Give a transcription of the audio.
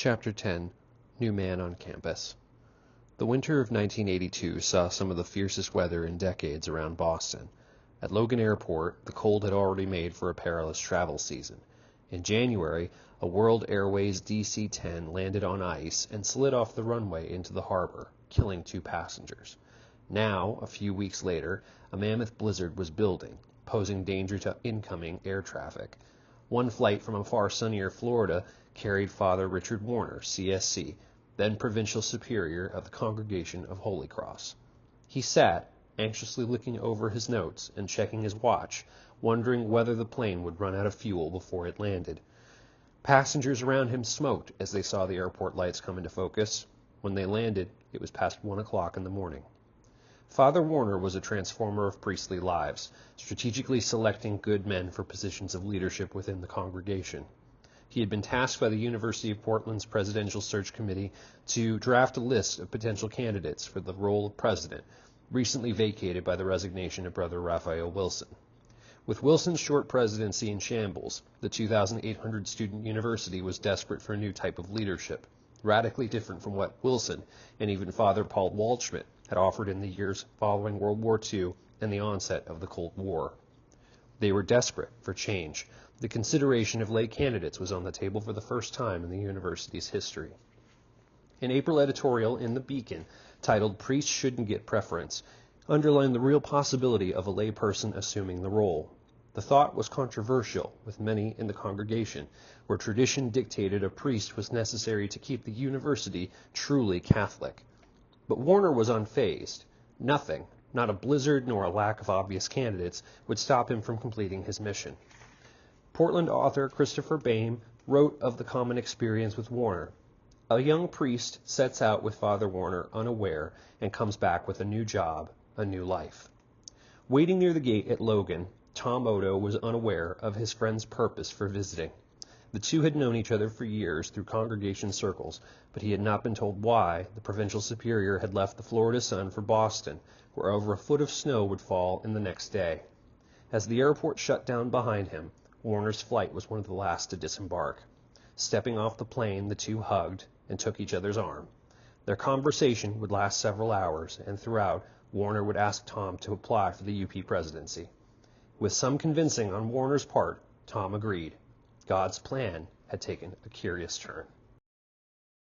Chapter 10 New Man on Campus. The winter of 1982 saw some of the fiercest weather in decades around Boston. At Logan Airport, the cold had already made for a perilous travel season. In January, a World Airways DC-10 landed on ice and slid off the runway into the harbor, killing 2 passengers. Now, a few weeks later, a mammoth blizzard was building, posing danger to incoming air traffic. One flight from a far sunnier Florida carried Father Richard Warner, CSC, then Provincial Superior of the Congregation of Holy Cross. He sat, anxiously looking over his notes and checking his watch, wondering whether the plane would run out of fuel before it landed. Passengers around him smoked as they saw the airport lights come into focus. When they landed, it was past 1 o'clock in the morning. Father Warner was a transformer of priestly lives, strategically selecting good men for positions of leadership within the congregation. He had been tasked by the University of Portland's Presidential Search Committee to draft a list of potential candidates for the role of president, recently vacated by the resignation of Brother Raphael Wilson. With Wilson's short presidency in shambles, the 2,800-student university was desperate for a new type of leadership, radically different from what Wilson and even Father Paul Waldschmidt had offered in the years following World War II and the onset of the Cold War. They were desperate for change. The consideration of lay candidates was on the table for the first time in the university's history. An April editorial in The Beacon, titled "Priests Shouldn't Get Preference," underlined the real possibility of a lay person assuming the role. The thought was controversial with many in the congregation, where tradition dictated a priest was necessary to keep the university truly Catholic. But Warner was unfazed. Nothing, not a blizzard nor a lack of obvious candidates, would stop him from completing his mission. Portland author Christopher Bain wrote of the common experience with Warner. A young priest sets out with Father Warner unaware and comes back with a new job, a new life. Waiting near the gate at Logan, Tom Oddo was unaware of his friend's purpose for visiting. The two had known each other for years through congregation circles, but he had not been told why the provincial superior had left the Florida sun for Boston, where over a foot of snow would fall in the next day. As the airport shut down behind him, Warner's flight was one of the last to disembark. Stepping off the plane, the two hugged and took each other's arm. Their conversation would last several hours, and throughout, Warner would ask Tom to apply for the UP presidency. With some convincing on Warner's part, Tom agreed. God's plan had taken a curious turn.